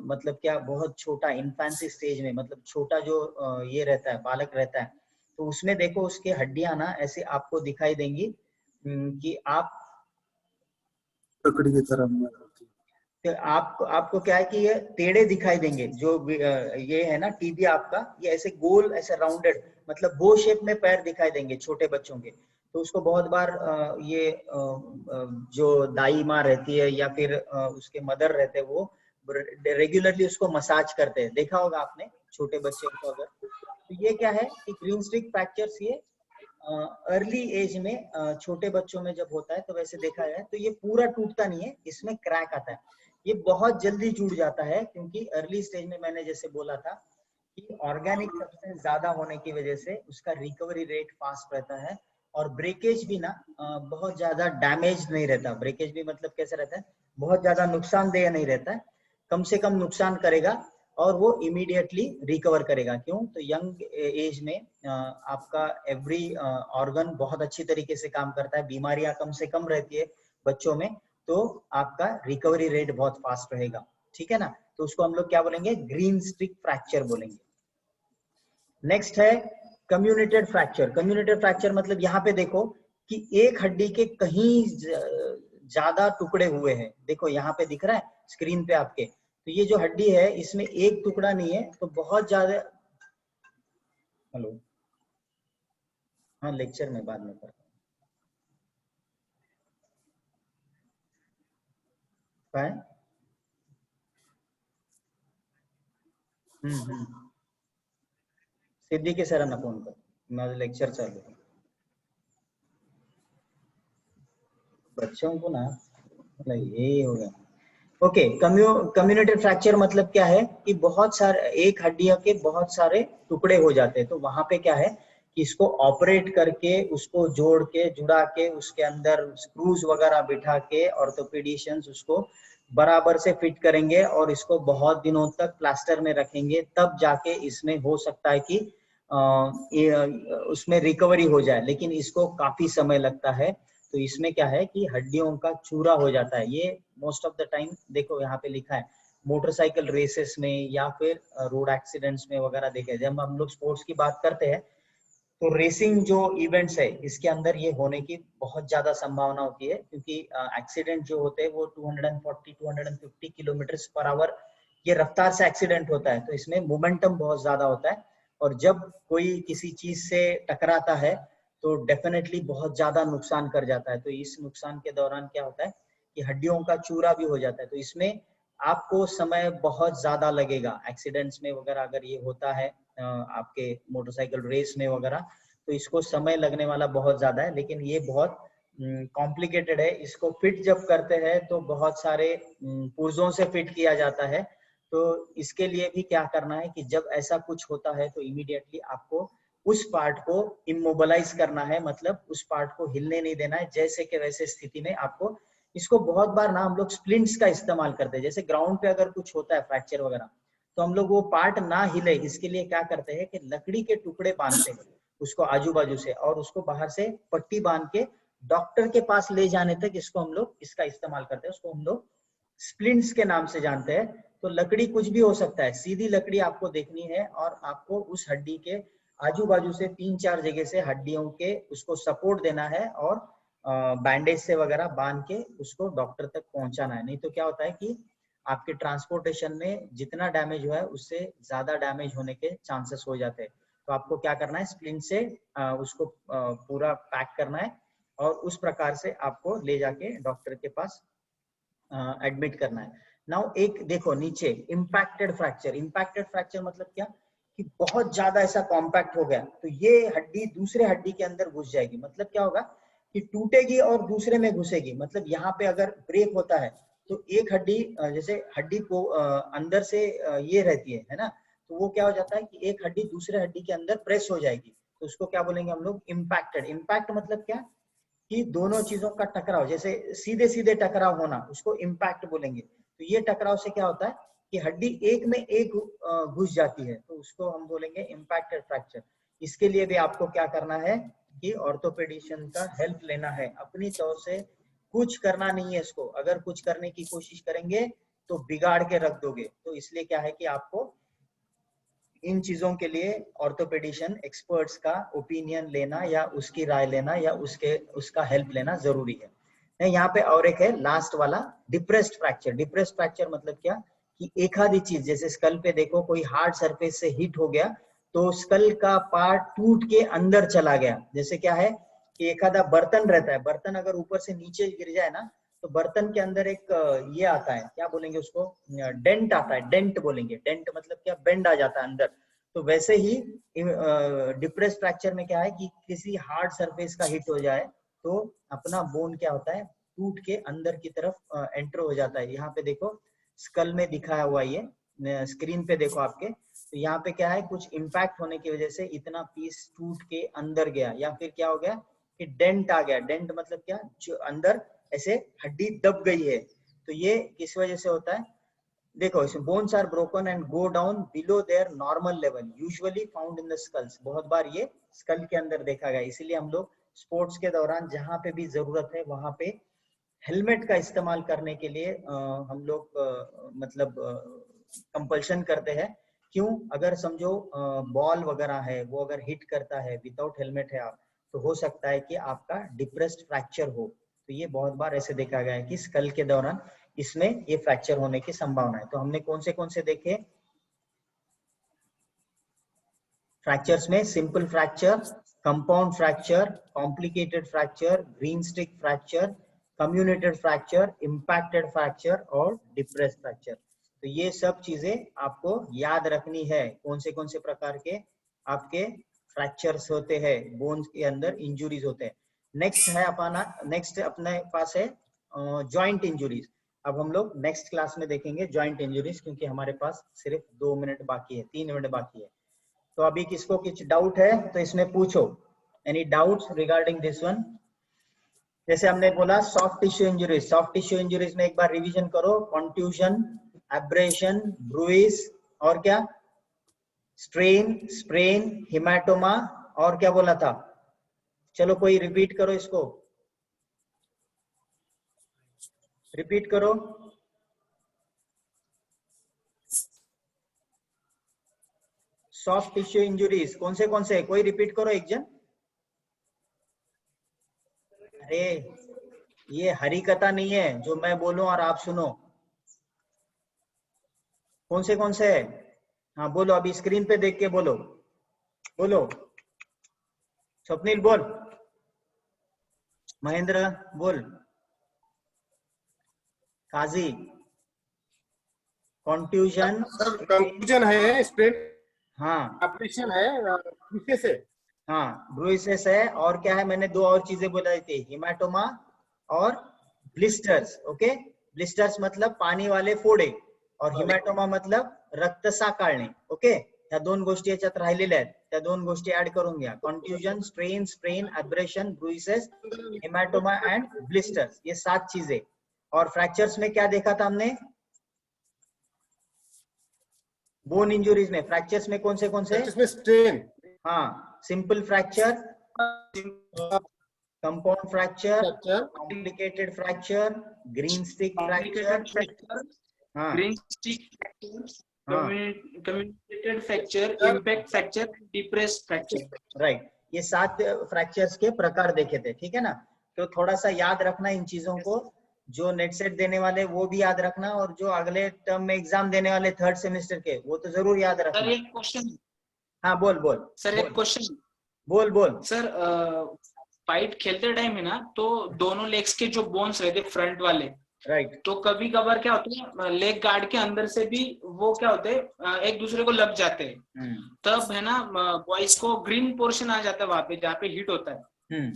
मतलब क्या बहुत छोटा इन्फेंसी स्टेज में, मतलब छोटा जो ये रहता है बालक रहता है, तो उसमें देखो उसके हड्डियां ना ऐसे आपको दिखाई देंगी कि आप लकड़ी की तरह तो आपको क्या है कि ये टेढ़े दिखाई देंगे। जो ये है ना टीबिया आपका, ये ऐसे गोल ऐसे राउंडेड मतलब बो शेप में पैर दिखाई देंगे छोटे बच्चों के। तो उसको बहुत बार ये जो दाई माँ रहती है या फिर उसके मदर रहते हैं वो रेगुलरली उसको मसाज करते हैं, देखा होगा आपने छोटे बच्चे को अगर। तो ये क्या है कि ग्रीन स्टिक फ्रैक्चर्स ये अर्ली एज में छोटे बच्चों में जब होता है तो वैसे देखा है। तो ये पूरा टूटता नहीं है, इसमें क्रैक आता है, ये बहुत जल्दी जुड़ जाता है क्योंकि अर्ली स्टेज में मैंने जैसे बोला था कि ऑर्गेनिक सब्सटेंस ज्यादा होने की वजह से उसका रिकवरी रेट फास्ट रहता है। और ब्रेकेज भी ना बहुत ज्यादा डैमेज नहीं रहता। ब्रेकेज भी मतलब कैसे रहता है, बहुत ज्यादा नुकसानदेह नहीं रहता है। कम से कम नुकसान करेगा और वो इमीडिएटली रिकवर करेगा। क्यों? तो यंग एज में आपका एवरी ऑर्गन बहुत अच्छी तरीके से काम करता है, बीमारियां कम से कम रहती है बच्चों में, तो आपका रिकवरी रेट बहुत फास्ट रहेगा। ठीक है ना? तो उसको हम लोग क्या बोलेंगे? ग्रीन स्ट्रिक फ्रैक्चर बोलेंगे। नेक्स्ट है कम्युनिटेड फ्रैक्चर। कम्युनिटेड फ्रैक्चर मतलब यहाँ पे देखो कि एक हड्डी के कहीं ज्यादा टुकड़े हुए हैं। देखो यहाँ पे दिख रहा है स्क्रीन पे आपके, तो ये जो हड्डी है इसमें एक टुकड़ा नहीं है, तो बहुत ज्यादा। हेलो, हाँ लेक्चर में बाद में करता हूँ। सिद्धि के सरांना फोन कर, माझं लेक्चर चालू आहे। बच्चों को ना मतलब ये हो गया। ओके, कम्युनिटी फ्रैक्चर मतलब क्या है कि बहुत सारे एक हड्डियों के बहुत सारे टुकड़े हो जाते हैं। तो वहां पे क्या है कि इसको ऑपरेट करके उसको जोड़ के जुड़ा के उसके अंदर स्क्रूज वगैरह बिठा के ऑर्थोपेडिशियंस उसको बराबर से फिट करेंगे और इसको बहुत दिनों तक प्लास्टर में रखेंगे, तब जाके इसमें हो सकता है कि उसमें रिकवरी हो जाए, लेकिन इसको काफी समय लगता है। तो इसमें क्या है कि हड्डियों का चूरा हो जाता है। ये मोस्ट ऑफ द टाइम देखो यहाँ पे लिखा है मोटरसाइकिल रेसेस में या फिर रोड एक्सीडेंट्स में वगैरह देखे। जब हम लोग स्पोर्ट्स की बात करते हैं तो रेसिंग जो इवेंट्स है इसके अंदर ये होने की बहुत ज्यादा संभावना होती है, क्योंकि एक्सीडेंट जो होते हैं वो 240-250 किलोमीटर पर आवर ये रफ्तार से एक्सीडेंट होता है। तो इसमें मोमेंटम बहुत ज्यादा होता है और जब कोई किसी चीज से टकराता है तो डेफिनेटली बहुत ज्यादा नुकसान कर जाता है। तो इस नुकसान के दौरान क्या होता है कि हड्डियों का चूरा भी हो जाता है। तो इसमें आपको समय बहुत ज्यादा लगेगा। एक्सीडेंट्स में वगैरह अगर ये होता है आपके मोटरसाइकिल रेस में वगैरह, तो इसको समय लगने वाला बहुत ज्यादा है, लेकिन ये बहुत कॉम्प्लिकेटेड है। इसको फिट जब करते हैं तो बहुत सारे पुर्जों से फिट किया जाता है। तो इसके लिए भी क्या करना है कि जब ऐसा कुछ होता है तो इमीडिएटली आपको उस पार्ट को इमोबिलाइज करना है, मतलब उस पार्ट को हिलने नहीं देना है। जैसे कि वैसे स्थिति में आपको इसको बहुत बार ना हम लोग स्प्लिंट्स का इस्तेमाल करते हैं। जैसे ग्राउंड पे अगर कुछ होता है फ्रैक्चर वगैरह, तो हम लोग वो पार्ट ना हिले इसके लिए क्या करते हैं कि लकड़ी के टुकड़े बांधते हैं उसको आजू बाजू से, और उसको बाहर से पट्टी बांध के डॉक्टर के पास ले जाने तक इसको हम लोग इसका इस्तेमाल करते हैं। उसको हम लोग स्प्लिंट्स के नाम से जानते हैं। तो लकड़ी कुछ भी हो सकता है, सीधी लकड़ी आपको देखनी है और आपको उस हड्डी के आजू बाजू से 3-4 जगह से हड्डियों के उसको सपोर्ट देना है और बैंडेज से वगैरह बांध के उसको डॉक्टर तक पहुंचाना है। नहीं तो क्या होता है कि आपके ट्रांसपोर्टेशन में जितना डैमेज हुआ है उससे ज्यादा डैमेज होने के चांसेस हो जाते हैं। तो आपको क्या करना है, स्प्लिंट से उसको पूरा पैक करना है और उस प्रकार से आपको ले जाके डॉक्टर के पास एडमिट करना है। नाउ एक देखो नीचे इम्पैक्टेड फ्रैक्चर। इम्पैक्टेड फ्रैक्चर मतलब क्या कि बहुत ज्यादा ऐसा कॉम्पैक्ट हो गया तो ये हड्डी दूसरे हड्डी के अंदर घुस जाएगी। मतलब क्या होगा कि टूटेगी और दूसरे में घुसेगी। मतलब यहाँ पे अगर ब्रेक होता है तो एक हड्डी जैसे हड्डी को अंदर से ये रहती है ना, तो वो क्या हो जाता है कि एक हड्डी दूसरे हड्डी के अंदर प्रेस हो जाएगी। तो उसको क्या बोलेंगे हम लोग, इम्पैक्टेड। इम्पैक्ट मतलब क्या कि दोनों चीजों का टकराव, जैसे सीधे सीधे टकराव होना उसको इम्पैक्ट बोलेंगे। तो ये टकराव से क्या होता है कि हड्डी एक में एक घुस जाती है, तो उसको हम बोलेंगे इम्पैक्टेड फ्रैक्चर। इसके लिए भी आपको क्या करना है कि ऑर्थोपेडिशियन का हेल्प लेना है। अपनी तौर से कुछ करना नहीं है इसको। अगर कुछ करने की कोशिश करेंगे तो बिगाड़ के रख दोगे। तो इसलिए क्या है कि आपको इन चीजों के लिए ऑर्थोपेडिशियन एक्सपर्ट्स का ओपिनियन लेना या उसकी राय लेना या उसका हेल्प लेना जरूरी है। यहाँ पे और एक है लास्ट वाला, डिप्रेस्ड फ्रैक्चर। डिप्रेस्ड फ्रैक्चर मतलब क्या कि एक आधी चीज, जैसे स्कल पे देखो कोई हार्ड सरफेस से हिट हो गया तो स्कल का पार्ट टूट के अंदर चला गया। जैसे क्या है कि एक आधा बर्तन रहता है, बर्तन अगर ऊपर से नीचे गिर जाए ना तो बर्तन के अंदर एक ये आता है, क्या बोलेंगे उसको, डेंट आता है। डेंट बोलेंगे। डेंट मतलब क्या, बेंड आ जाता है अंदर। तो वैसे ही डिप्रेस फ्रैक्चर में क्या है कि किसी हार्ड सरफेस का हिट हो जाए तो अपना बोन क्या होता है, टूट के अंदर की तरफ एंटर हो जाता है। यहाँ पे देखो स्कल में दिखाया हुआ, ये स्क्रीन पे देखो आपके, तो यहाँ पे क्या है, कुछ इम्पैक्ट होने की वजह से इतना पीस टूट के अंदर गया, या फिर क्या हो गया कि डेंट आ गया। डेंट मतलब क्या, जो अंदर ऐसे हड्डी दब गई है। तो ये किस वजह से होता है, देखो इसमें bones are broken and go down below there normal level usually found in the skulls. बहुत बार ये स्कल के अंदर देखा गया, इसीलिए हम लोग स्पोर्ट्स के दौरान जहां पे भी जरूरत है वहां पे हेलमेट का इस्तेमाल करने के लिए हम लोग मतलब कंपल्शन करते हैं। क्यों? अगर समझो बॉल वगैरह है वो अगर हिट करता है विदाउट हेलमेट है आप, तो हो सकता है कि आपका डिप्रेस्ड फ्रैक्चर हो। तो ये बहुत बार ऐसे देखा गया है कि स्कल के दौरान इसमें ये फ्रैक्चर होने की संभावना है। तो हमने कौन से देखे फ्रैक्चर्स में? Simple fracture, compound fracture, complicated fracture, greenstick fracture, comminuted fracture, impacted fracture और डिप्रेस्ड फ्रैक्चर। तो ये सब चीजें आपको याद रखनी है, कौन से प्रकार के आपके फ्रैक्चर्स होते हैं, बोन्स के अंदर इंजुरीज होते हैं। नेक्स्ट अपने पास है जॉइंट इंजुरीज। अब हम लोग नेक्स्ट क्लास में देखेंगे जॉइंट इंजुरीज, क्योंकि हमारे पास सिर्फ 2 मिनट बाकी है, 3 मिनट बाकी है। तो अभी किसको कुछ डाउट है तो इसमें पूछो, any doubts regarding this one? जैसे हमने बोला soft tissue injuries, soft tissue injuries में एक बार रिवीजन करो, कॉन्ट्यूजन, एब्रेशन, ब्रूइज और क्या? स्ट्रेन, स्प्रेन, हिमाटोमा और क्या बोला था? चलो कोई रिपीट करो, इसको रिपीट करो। सॉफ्ट टिश्यू इंजुरीज कौन से कोई रिपीट करो एक जन। अरे ये हरी कथा नहीं है जो मैं बोलूं और आप सुनो। कौन से है? हाँ बोलो, अभी स्क्रीन पे देख के बोलो, बोलो। स्वप्निल बोल, महेंद्र बोल, काजी। कॉन्ट्यूजन, सर कंफ्यूजन है, स्प्रेन हाँ ऑपरेशन है, विशेष है। हाँ ब्रूइसेस है, और क्या है? मैंने 2 और चीजें बताई थी, हिमाटोमा और ब्लिस्टर्स। ओके, ब्लिस्टर्स मतलब पाणी वाले फोडे और हिमॅटोमा मतलब रक्तसा काढणे. ओके, त्या 2 गोष्टी याच्यात राहिलेल्या आहेत, त्या 2 गोष्टी ऍड करून घ्या. Contusion, strain, sprain, abrasion, bruises, haematoma and blisters, ये 7 चीजें. और फ्रैक्चर्स में क्या देखा था हमने? बोन इंजुरीज में, फ्रैक्चर्स में कौन से? इसमें स्ट्रेन, हाँ, simple fracture, compound fracture, complicated fracture, greenstick fracture, हाँ, greenstick fracture, communicated fracture, impact fracture, depressed fracture. Right. ये 7 फ्रैक्चर्स के प्रकार देखे थे, ठीक है ना? तो थोड़ा सा याद रखना इन चीजों को, जो नेट सेट देने वाले वो भी याद रखना, और जो अगले टर्म में एग्जाम देने वाले 3rd सेमेस्टर के, वो तो जरूर याद रखना. सर एक क्वेश्चन. हाँ बोल. सर एक क्वेश्चन. बोल. सर फाइट खेलते टाइम है ना, तो दोनों लेग्स के जो बोन्स रहते फ्रंट वाले, राइट, तो कभी कभार क्या होता है, लेग गार्ड के अंदर से भी वो क्या होते हैं, एक दूसरे को लग जाते हैं. तब है ना बॉयज को ग्रीन पोर्शन आ जाता है वहां पे जहाँ पे हिट होता है.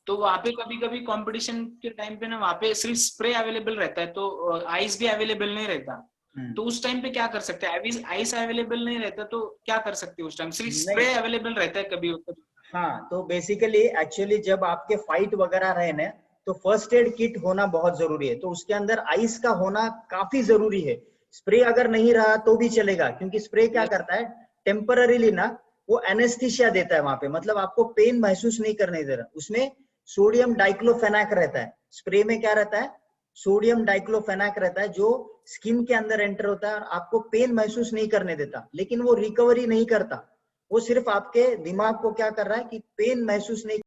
तो वहां पे कभी कभी कंपटीशन के टाइम पे ना वहां पे सिर्फ स्प्रे अवेलेबल रहता है, तो आइस भी अवेलेबल नहीं रहता. तो उस टाइम पे क्या कर सकते हैं? आइस अवेलेबल नहीं रहता तो क्या कर सकते हैं उस टाइम? सिर्फ स्प्रे अवेलेबल रहता है कभी. हाँ, तो बेसिकली एक्चुअली जब आपके फाइट वगैरह रहे ना, तो फर्स्ट एड किट होना बहुत जरूरी है. तो उसके अंदर आइस का होना काफी जरूरी है. स्प्रे अगर नहीं रहा तो भी चलेगा, क्योंकि स्प्रे क्या करता है, टेम्पररीली ना वो एनेस्थीसिया देता है वहां पे, मतलब आपको पेन महसूस नहीं करने दे रहा. उसमें सोडियम डाइक्लोफेनाक रहता है. स्प्रे में क्या रहता है? सोडियम डाइक्लोफेनाक रहता है, जो स्किन के अंदर एंटर होता है और आपको पेन महसूस नहीं करने देता. लेकिन वो रिकवरी नहीं करता, वो सिर्फ आपके दिमाग को क्या कर रहा है कि पेन महसूस नहीं